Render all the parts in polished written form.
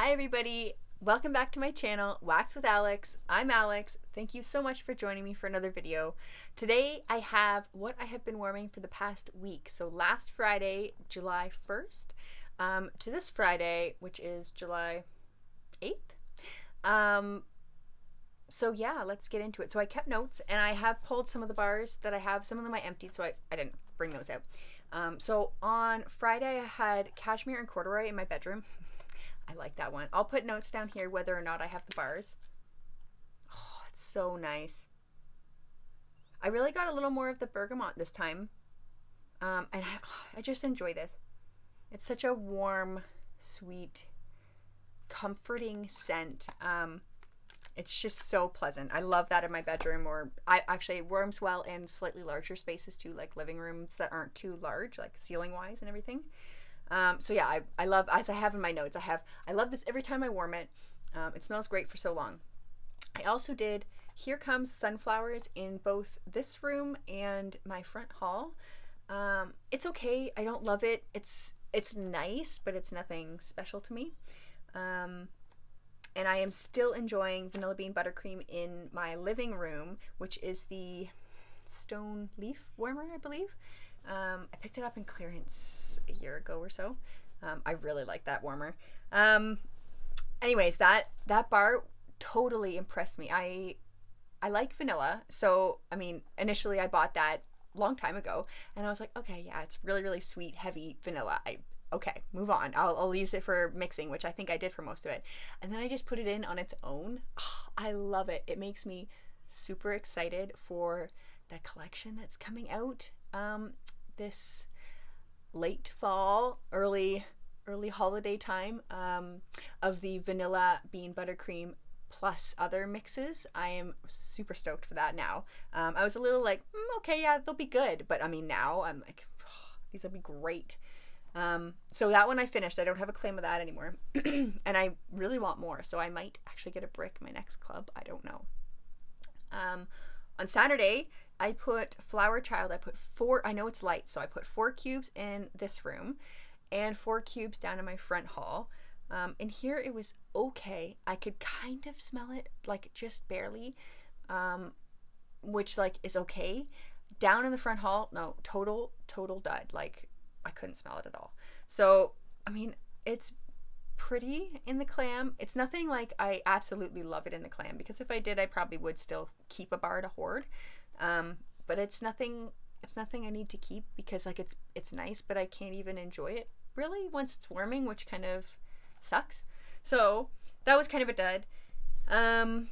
Hi everybody, welcome back to my channel, Wax with Alex. I'm Alex. Thank you so much for joining me for another video. Today I have what I have been warming for the past week. So last Friday, July 1st, to this Friday, which is July 8th. So yeah, let's get into it. So I kept notes and I have pulled some of the bars that I have. Some of them I emptied, so I didn't bring those out. So on Friday I had cashmere and corduroy in my bedroom. I like that one. I'll put notes down here whether or not I have the bars. Oh, it's so nice. I really got a little more of the bergamot this time. And I just enjoy this. It's such a warm, sweet, comforting scent. It's just so pleasant. I love that in my bedroom, or it worms well in slightly larger spaces too, like living rooms that aren't too large, like ceiling wise and everything. So yeah, I love, as I have in my notes, I love this every time I warm it. It smells great for so long. I also did Here Comes Sunflowers in both this room and my front hall. It's okay. I don't love it. It's nice, but it's nothing special to me. And I am still enjoying Vanilla Bean Buttercream in my living room, which is the Stone Leaf Warmer, I believe. I picked it up in clearance a year ago or so. I really like that warmer. Anyways, that bar totally impressed me. I like vanilla, so I mean, initially I bought that long time ago, and I was like, okay, yeah, it's really, really sweet, heavy vanilla. Okay, move on. I'll use it for mixing, which I think I did for most of it. And then I just put it in on its own. Oh, I love it. It makes me super excited for the collection that's coming out this late fall, early holiday time, of the Vanilla Bean Buttercream plus other mixes. I am super stoked for that now. I was a little like, okay, yeah, they'll be good. But I mean, now I'm like, oh, these will be great. So that one I finished. I don't have a claim of that anymore. And I really want more, so I might actually get a brick my next club. I don't know. On Saturday, I put Flower Child. I put 4, I know it's light, so I put 4 cubes in this room and 4 cubes down in my front hall. In here it was okay. I could kind of smell it, like just barely, which like is okay. Down in the front hall, no, total dud. Like I couldn't smell it at all. So, I mean, it's pretty in the clam. It's nothing like I absolutely love it in the clam, because if I did, I probably would still keep a bar to hoard. But it's nothing I need to keep, because like it's nice, but I can't even enjoy it really once it's warming, which kind of sucks. So that was kind of a dud. And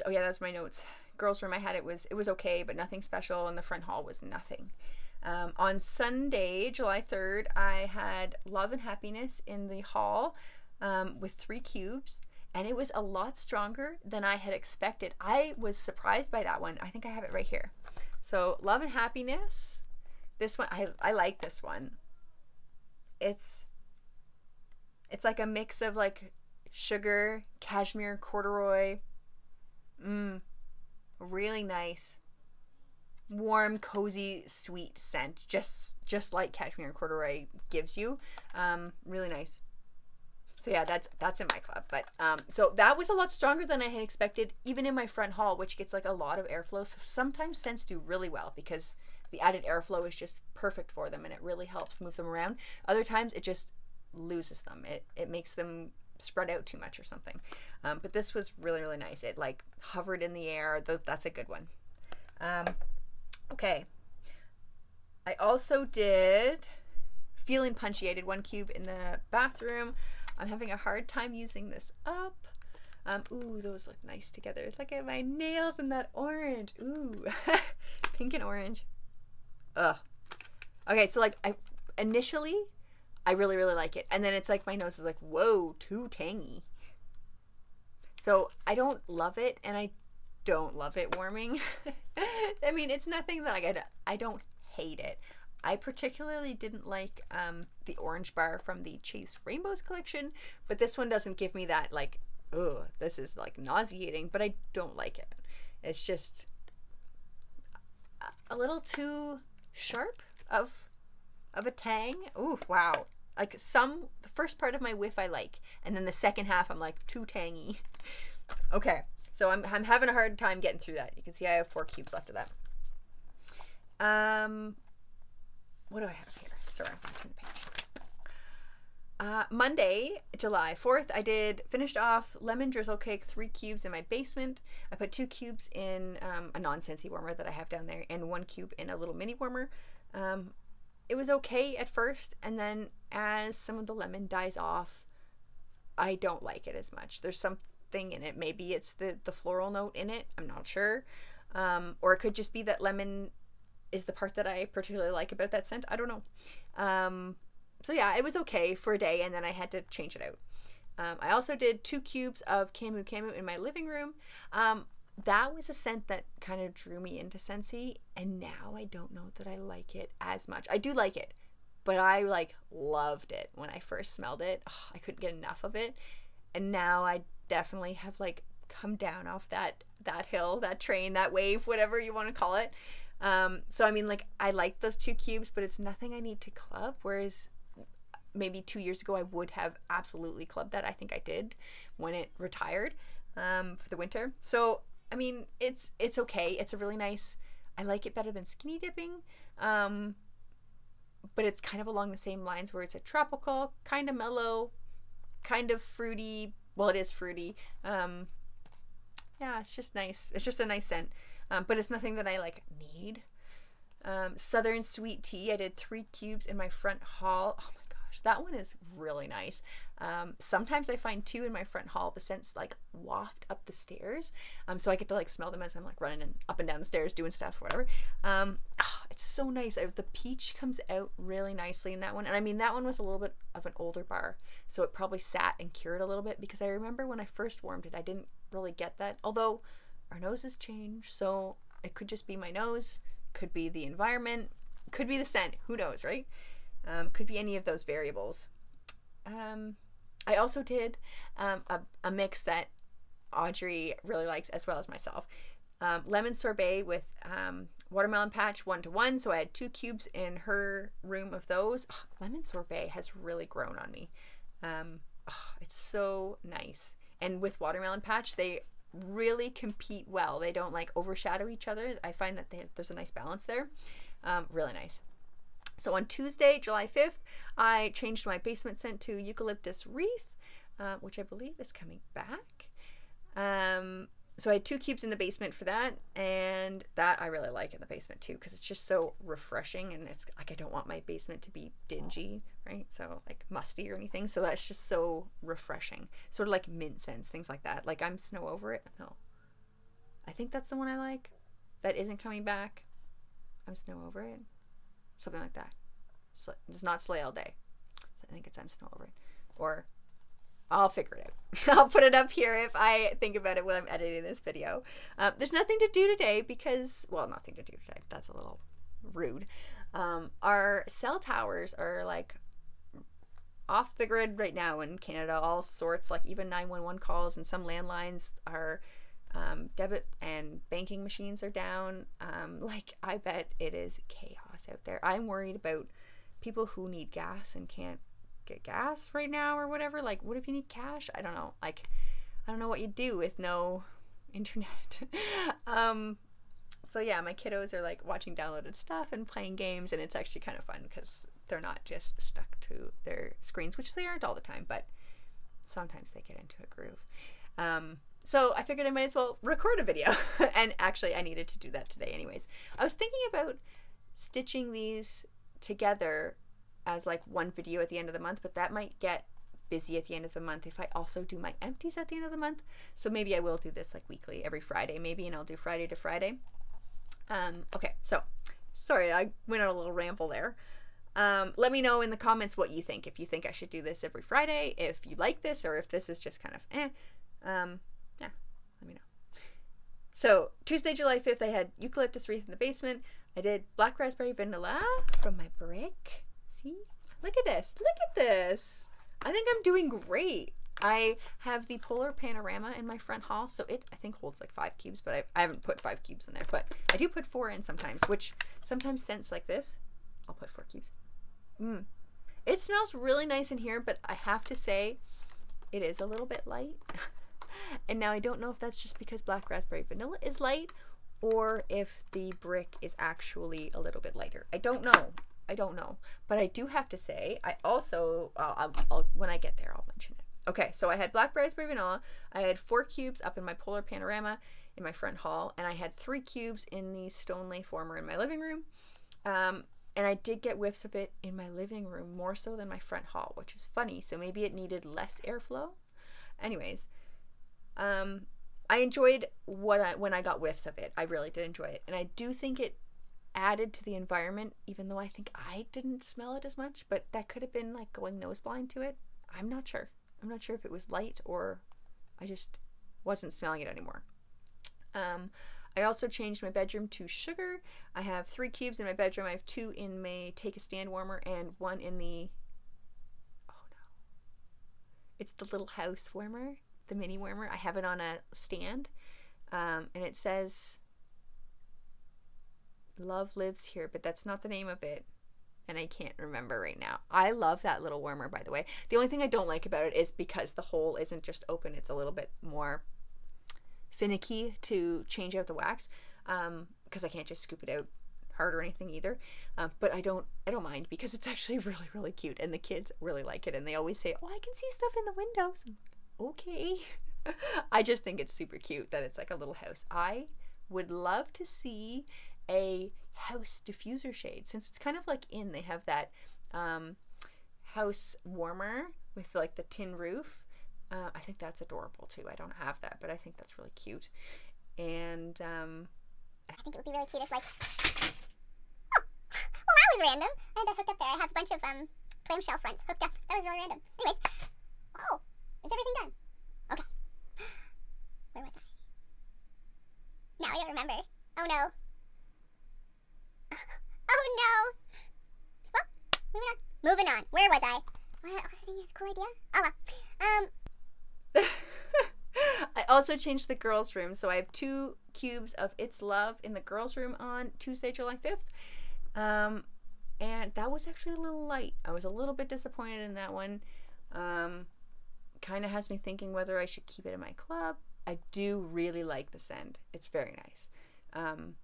oh yeah, that's my notes. Girls' room, I had it was okay, but nothing special, and the front hall was nothing. On Sunday, July 3rd, I had Love and Happiness in the hall with 3 cubes, and it was a lot stronger than I had expected. I was surprised by that one. I think I have it right here. So Love and Happiness, this one, I like this one. It's like a mix of like sugar, cashmere, corduroy. Really nice. Warm, cozy, sweet scent, just like cashmere and corduroy gives you. Really nice. So yeah, that's in my club. But so that was a lot stronger than I had expected, even in my front hall, which gets like a lot of airflow. So sometimes scents do really well because the added airflow is just perfect for them, and it really helps move them around. Other times it just loses them. It makes them spread out too much or something. But this was really, really nice. It like hovered in the air. That's a good one. Okay. I also did Feeling Punchy. I did 1 cube in the bathroom. I'm having a hard time using this up. Ooh, those look nice together. Look at my nails and that orange. Ooh, pink and orange. Ugh. Okay, so like initially, I really, really like it. And then it's like my nose is like, whoa, too tangy. So I don't love it, and I don't love it warming. I mean, it's nothing that I don't hate it. I particularly didn't like the orange bar from the Chase Rainbows collection, but this one doesn't give me that like, oh, this is like nauseating, but I don't like it. It's just a little too sharp of a tang. Ooh, wow. Like first part of my whiff I like, and then the second half I'm like, too tangy. Okay, so I'm having a hard time getting through that. You can see I have 4 cubes left of that. What do I have here? Sorry, I'm going to turn the page. Monday, July 4th, I finished off lemon drizzle cake, 3 cubes in my basement. I put 2 cubes in a non-Scentsy warmer that I have down there, and 1 cube in a little mini warmer. It was okay at first, and then as some of the lemon dies off, I don't like it as much. There's something in it. Maybe it's the floral note in it. I'm not sure. Or it could just be that lemon is the part that I particularly like about that scent. I don't know. So yeah, it was okay for a day, and then I had to change it out. I also did 2 cubes of Camu Camu in my living room. That was a scent that kind of drew me into Scentsy, and now I don't know that I like it as much. I do like it, but I like loved it when I first smelled it. Oh, I couldn't get enough of it, and now I definitely have like come down off that hill, that train, that wave, whatever you want to call it. So I mean, like, I like those 2 cubes, but it's nothing I need to club, whereas maybe 2 years ago I would have absolutely clubbed that. I think I did when it retired for the winter. So I mean, it's okay. It's a really nice, I like it better than skinny dipping, but it's kind of along the same lines where it's a tropical, kind of mellow, kind of fruity. Well, it is fruity. Yeah, it's just nice. It's just a nice scent, but it's nothing that I like need. Southern Sweet Tea, I did 3 cubes in my front hall. Oh my gosh, that one is really nice. Sometimes I find 2 in my front hall. The scents like waft up the stairs, so I get to like smell them as I'm like running and up and down the stairs doing stuff, whatever. It's so nice. The peach comes out really nicely in that one, and I mean, that one was a little bit of an older bar, so it probably sat and cured a little bit, because I remember when I first warmed it, I didn't really get that. Although our noses change, so it could just be my nose, could be the environment, could be the scent. Who knows, right? Could be any of those variables. I also did a mix that Audrey really likes as well as myself. Lemon sorbet with watermelon patch 1-to-1. So I had 2 cubes in her room of those. Oh, lemon sorbet has really grown on me. It's so nice. And with watermelon patch, they really compete well. They don't like overshadow each other. I find that there's a nice balance there. Really nice. So on Tuesday, July 5th, I changed my basement scent to Eucalyptus Wreath, which I believe is coming back. So I had 2 cubes in the basement for that, and that I really like in the basement too, because it's just so refreshing, and it's like, I don't want my basement to be dingy, right? So like musty or anything. So that's just so refreshing. Sort of like mint scents, things like that. Like I'm Snow Over It. No, I think that's the one I like. That isn't coming back. I'm Snow Over It. Something like that. It's not Slay All Day. I think it's I'm Snow Over It. Or I'll figure it out. I'll put it up here if I think about it when I'm editing this video. There's nothing to do today because, well, nothing to do today. That's a little rude. Our cell towers are like off the grid right now in Canada. All sorts, like even 911 calls, and some landlines are debit and banking machines are down. Like I bet it is chaos out there. I'm worried about people who need gas and can't get gas right now or whatever. Like, what if you need cash? I don't know. Like, I don't know what you do with no internet. So yeah, my kiddos are like watching downloaded stuff and playing games, and it's actually kind of fun because they're not just stuck to their screens, which they aren't all the time, but sometimes they get into a groove. So I figured I might as well record a video. And actually I needed to do that today anyways. I was thinking about stitching these together as like one video at the end of the month, but that might get busy at the end of the month if I also do my empties at the end of the month. So maybe I will do this like weekly, every Friday maybe, and I'll do Friday to Friday. Okay, so sorry, I went on a little ramble there. Let me know in the comments what you think. If you think I should do this every Friday, if you like this, or if this is just kind of yeah, let me know. So Tuesday, July 5th, I had Eucalyptus Wreath in the basement. I did Black Raspberry Vanilla from my brick. See? Look at this. Look at this. I think I'm doing great. I have the Polar Panorama in my front hall, so it, I think, holds like 5 cubes, but I haven't put 5 cubes in there, but I do put 4 in sometimes, which sometimes scents like this, I'll put 4 cubes. It smells really nice in here, but I have to say it is a little bit light. And now I don't know if that's just because black raspberry vanilla is light or if the brick is actually a little bit lighter. I don't know. I don't know. But I do have to say, I also, when I get there, I'll mention it. Okay, so I had black raspberry vanilla. I had 4 cubes up in my polar panorama in my front hall, and I had 3 cubes in the stone lay former in my living room. And I did get whiffs of it in my living room more so than my front hall, which is funny. So maybe it needed less airflow. Anyways, I enjoyed when I got whiffs of it. I really did enjoy it. And I do think it added to the environment, even though I think I didn't smell it as much, but that could have been like going nose blind to it. I'm not sure. I'm not sure if it was light or I just wasn't smelling it anymore. I also changed my bedroom to sugar. I have 3 cubes in my bedroom. I have 2 in my take a stand warmer and 1 in the, oh no, it's the little house warmer, the mini warmer. I have it on a stand, and it says love lives here, but that's not the name of it, and I can't remember right now. I love that little warmer, by the way. The only thing I don't like about it is because the hole isn't just open, it's a little bit more finicky to change out the wax, because I can't just scoop it out hard or anything either. But I don't mind because it's actually really, really cute, and the kids really like it, and they always say, oh, I can see stuff in the windows. Okay. I just think it's super cute that it's like a little house. I would love to see a house diffuser shade, since it's kind of like they have that house warmer with like the tin roof. I think that's adorable too. I don't have that, but I think that's really cute. And I think it would be really cute if, like, oh, well, that was random. I had that hooked up there. I have a bunch of clamshell fronts hooked up. That was really random. Anyways, wow, is everything done? Okay. Where was I? Now I don't remember. Oh no. Oh no. Well, moving on. Where was I? What was I thinking? It's a cool idea. Oh well. I also changed the girls' room, so I have 2 cubes of It's Love in the girls' room on Tuesday, July 5th. And that was actually a little light. I was a little bit disappointed in that one. Kind of has me thinking whether I should keep it in my club. I do really like the scent. It's very nice. I don't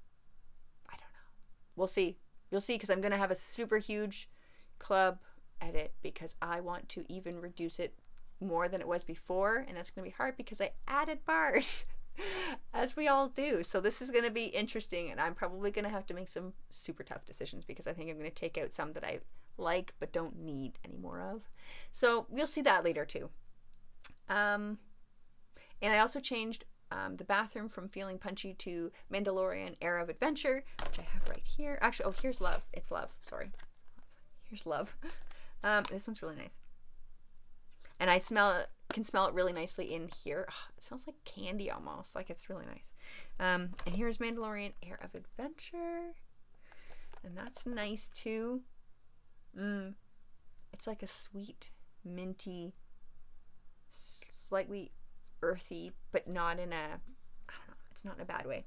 know. We'll see. You'll see, because I'm going to have a super huge club edit because I want to even reduce it more than it was before, and that's going to be hard because I added bars as we all do. So this is going to be interesting, and I'm probably going to have to make some super tough decisions because I think I'm going to take out some that I like but don't need any more of. So we'll see that later too. And I also changed the bathroom from Feeling Punchy to Mandalorian Era of Adventure, which I have right here. Actually, oh, here's Love. It's Love. Sorry. Here's Love. This one's really nice. And I can smell it really nicely in here. Oh, it smells like candy almost. Like, it's really nice. And here's Mandalorian Air of Adventure. And that's nice too. It's like a sweet, minty, slightly earthy, but not in a, I don't know, it's not in a bad way.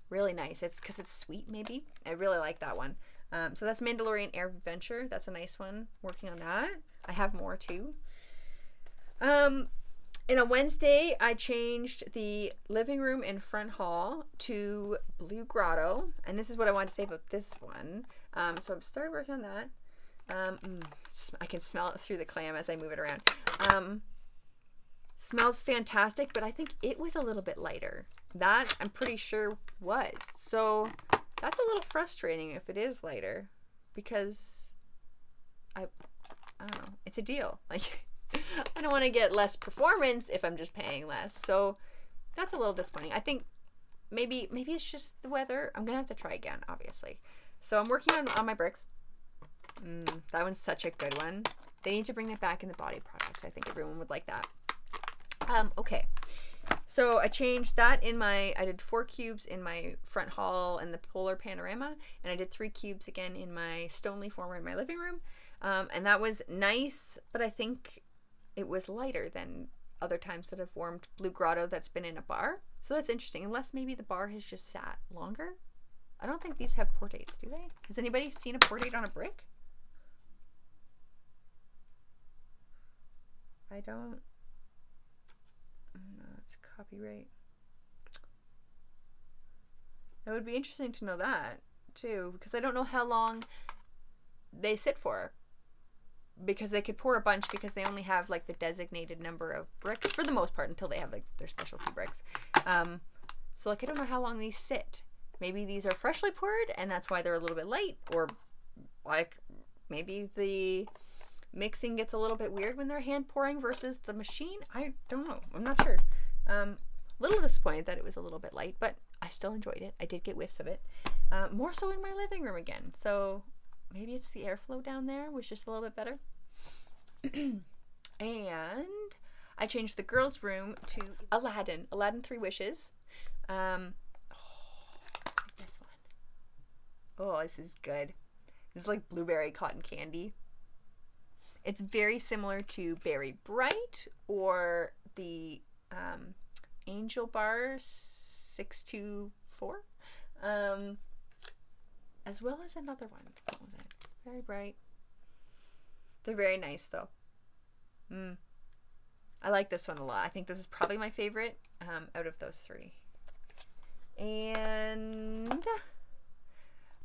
Really nice. It's because it's sweet, maybe. I really like that one. So that's Mandalorian Air of Adventure. That's a nice one. Working on that. I have more too. And on Wednesday, I changed the living room and front hall to Blue Grotto. And this is what I wanted to say about this one. So I've started working on that. I can smell it through the clam as I move it around. Smells fantastic, but I think it was a little bit lighter. That I'm pretty sure was. So that's a little frustrating if it is lighter, because I don't know. It's a deal. Like, I don't want to get less performance if I'm just paying less. So that's a little disappointing. I think maybe it's just the weather. I'm going to have to try again, obviously. So I'm working on my bricks. That one's such a good one. They need to bring that back in the body products. I think everyone would like that. Okay. So I changed that I did 4 cubes in my front hall and the polar panorama, and I did 3 cubes again in my stone leaf warmer in my living room. And that was nice, but I think it was lighter than other times that I've warmed Blue Grotto that's been in a bar. So that's interesting, unless maybe the bar has just sat longer. I don't think these have pour dates, do they? Has anybody seen a pour date on a brick? I don't. No, it's copyright. It would be interesting to know that too, because I don't know how long they sit for. Because they could pour a bunch because they only have like the designated number of bricks for the most part until they have like their specialty bricks. So like I don't know how long these sit. Maybe these are freshly poured and that's why they're a little bit light, or like maybe the mixing gets a little bit weird when they're hand pouring versus the machine. I don't know. I'm not sure. Little disappointed that it was a little bit light, but I still enjoyed it. I did get whiffs of it. More so in my living room again. So maybe it's the airflow down there was just a little bit better. And I changed the girls' room to Aladdin. Aladdin 3 Wishes. Oh, this one. Oh, this is good. This is like blueberry cotton candy. It's very similar to Berry Bright or the Angel Bar 624. As well as another one. What was it? Very Bright. They're very nice though. I like this one a lot. I think this is probably my favorite out of those 3. And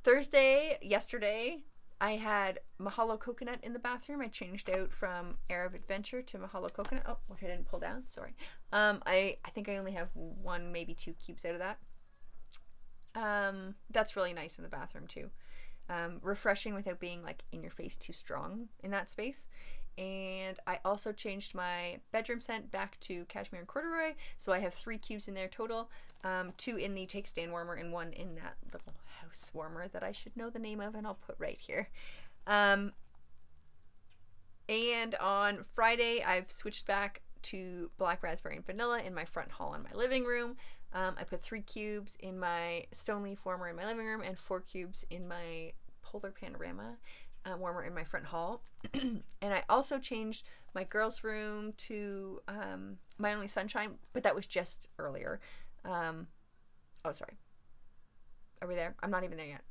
yesterday, I had Mahalo Coconut in the bathroom. I changed out from Air of Adventure to Mahalo Coconut. Oh, which I didn't pull down. Sorry. I think I only have 1, maybe 2 cubes out of that. That's really nice in the bathroom too. Refreshing without being like in your face too strong in that space. And I also changed my bedroom scent back to Cashmere and Corduroy, so I have 3 cubes in there total, 2 in the take stand warmer and 1 in that little house warmer that I should know the name of, and I'll put right here. And on Friday I've switched back to black raspberry and vanilla in my front hall in my living room. I put 3 cubes in my stone leaf warmer in my living room and 4 cubes in my polar panorama warmer in my front hall. And I also changed my girls' room to My Only Sunshine, but that was just earlier. Oh, sorry. Are we there? I'm not even there yet.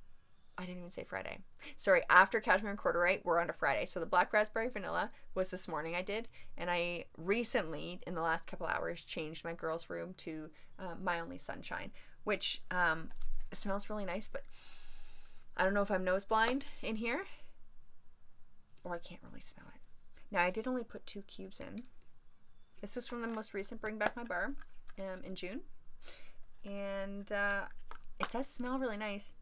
I didn't even say Friday. Sorry, after Cashmere and Corduroy, we're on to Friday. So the black raspberry vanilla was this morning I did, and I recently, in the last couple hours, changed my girls' room to My Only Sunshine, which smells really nice, but I don't know if I'm nose blind in here, or I can't really smell it. Now, I did only put 2 cubes in. This was from the most recent Bring Back My Bar in June, and it does smell really nice.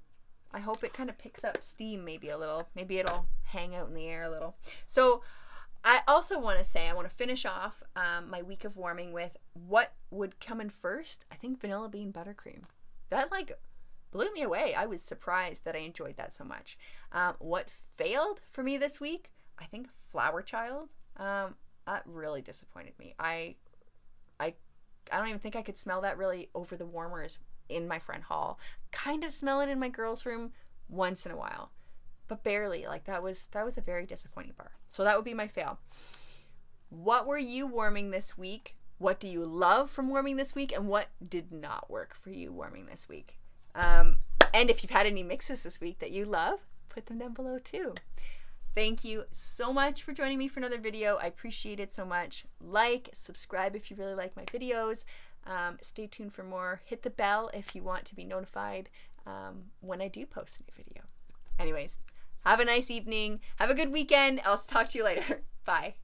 I hope it kind of picks up steam maybe a little. Maybe it'll hang out in the air a little. So I also want to say, I want to finish off my week of warming with what would come in first. I think vanilla bean buttercream. That like blew me away. I was surprised that I enjoyed that so much. What failed for me this week, I think Flower Child. That really disappointed me. I don't even think I could smell that really over the warmers in my front hall. Kind of smell it in my girls' room once in a while, but barely. Like that was a very disappointing bar. So that would be my fail. What were you warming this week? What do you love from warming this week, and what did not work for you warming this week? And if you've had any mixes this week that you love, put them down below too. Thank you so much for joining me for another video. I appreciate it so much. Like, subscribe if you really like my videos. Stay tuned for more. Hit the bell if you want to be notified when I do post a new video. Anyways, have a nice evening. Have a good weekend. I'll talk to you later. Bye.